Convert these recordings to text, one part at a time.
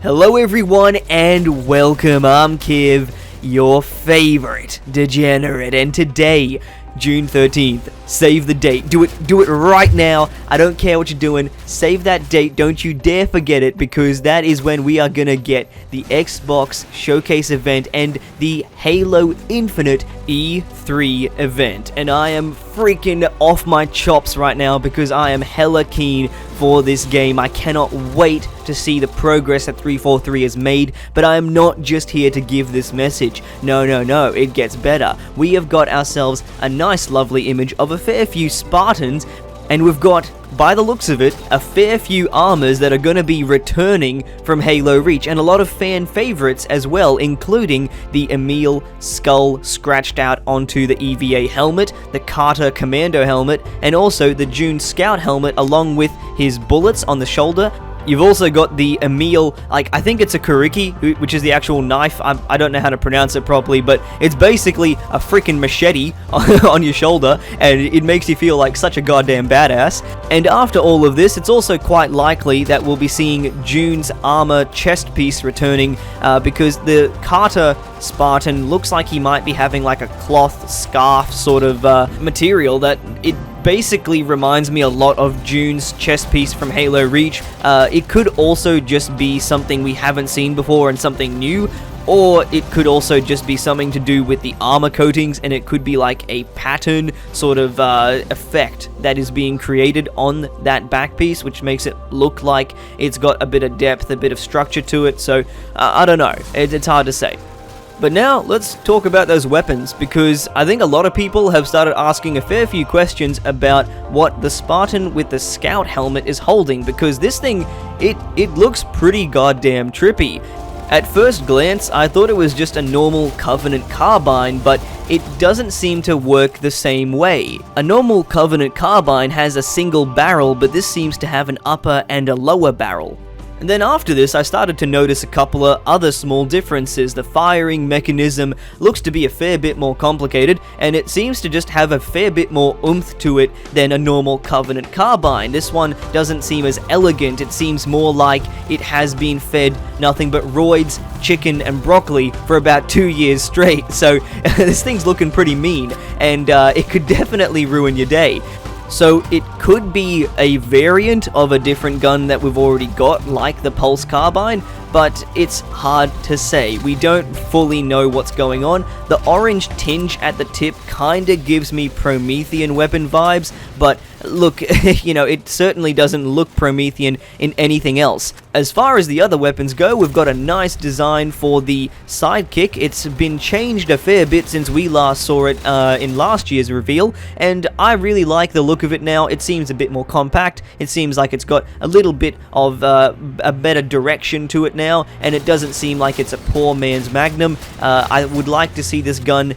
Hello everyone and welcome, I'm Kiv, your favorite degenerate, and today, June 13th, save the date, do it right now, I don't care what you're doing, save that date, don't you dare forget it, because that is when we are gonna get the Xbox Showcase event and the Halo Infinite E3 event, and I am freaking off my chops right now because I am hella keen for this game. I cannot wait to see the progress that 343 has made, but I am not just here to give this message. No, it gets better. We have got ourselves a nice lovely image of a fair few Spartans, and we've got, by the looks of it, a fair few armors that are going to be returning from Halo Reach, and a lot of fan favorites as well, including the Emil skull scratched out onto the EVA helmet, the Carter Commando helmet, and also the June Scout helmet along with his bullets on the shoulder. You've also got the Emil, I think it's a Kuriki, which is the actual knife. I don't know how to pronounce it properly, but it's basically a freaking machete on your shoulder, and it makes you feel like such a goddamn badass. And after all of this, it's also quite likely that we'll be seeing June's armor chest piece returning, because the Carter Spartan looks like he might be having like a cloth scarf sort of material that it basically reminds me a lot of June's chest piece from Halo Reach. It could also just be something we haven't seen before and something new, or it could also just be something to do with the armor coatings, and it could be like a pattern sort of effect that is being created on that back piece, which makes it look like it's got a bit of depth, a bit of structure to it. So I don't know, it's hard to say. But now, let's talk about those weapons, because I think a lot of people have started asking a fair few questions about what the Spartan with the Scout helmet is holding, because this thing, it looks pretty goddamn trippy. At first glance, I thought it was just a normal Covenant carbine, but it doesn't seem to work the same way. A normal Covenant carbine has a single barrel, but this seems to have an upper and a lower barrel. And then after this, I started to notice a couple of other small differences. The firing mechanism looks to be a fair bit more complicated, and it seems to just have a fair bit more oomph to it than a normal Covenant carbine. This one doesn't seem as elegant, it seems more like it has been fed nothing but roids, chicken, and broccoli for about 2 years straight. So this thing's looking pretty mean, and it could definitely ruin your day. So it could be a variant of a different gun that we've already got, like the Pulse Carbine, but it's hard to say. We don't fully know what's going on. The orange tinge at the tip kinda gives me Promethean weapon vibes, but look, it certainly doesn't look Promethean in anything else. As far as the other weapons go, we've got a nice design for the sidekick. It's been changed a fair bit since we last saw it in last year's reveal, and I really like the look of it now. It seems a bit more compact. It seems like it's got a little bit of a better direction to it now, and it doesn't seem like it's a poor man's Magnum. I would like to see this gun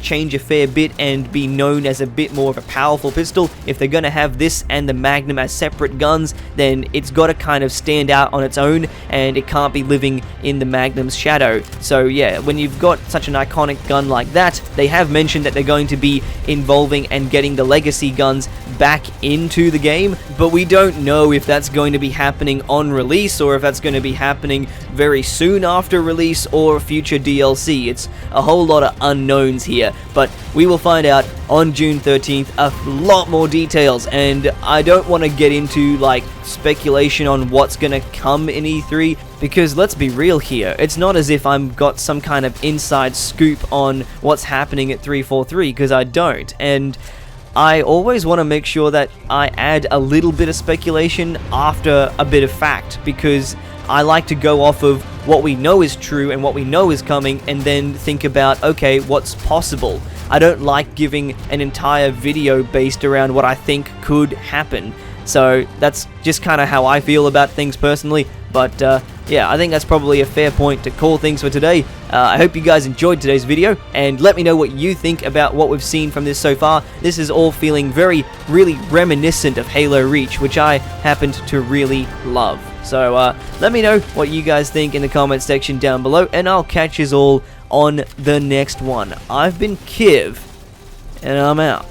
change a fair bit and be known as a bit more of a powerful pistol. If they're going to have this and the Magnum as separate guns, then it's got to kind of stand out on its own, and it can't be living in the Magnum's shadow. So yeah, when you've got such an iconic gun like that, they have mentioned that they're going to be involving and getting the legacy guns back into the game, but we don't know if that's going to be happening on release, or if that's going to be happening very soon after release, or future DLC. It's a whole lot of unknowns here, but we will find out on June 13th a lot more details, and I don't want to get into speculation on what's gonna come in E3, because let's be real here, it's not as if I've got some kind of inside scoop on what's happening at 343, because I don't, and I always want to make sure that I add a little bit of speculation after a bit of fact, because I like to go off of what we know is true and what we know is coming, and then think about, okay, what's possible. I don't like giving an entire video based around what I think could happen. So that's just kind of how I feel about things personally, but yeah, I think that's probably a fair point to call things for today. I hope you guys enjoyed today's video, and let me know what you think about what we've seen from this so far. This is all feeling really reminiscent of Halo Reach, which I happened to really love. So let me know what you guys think in the comment section down below, and I'll catch you all on the next one. I've been Kiv, and I'm out.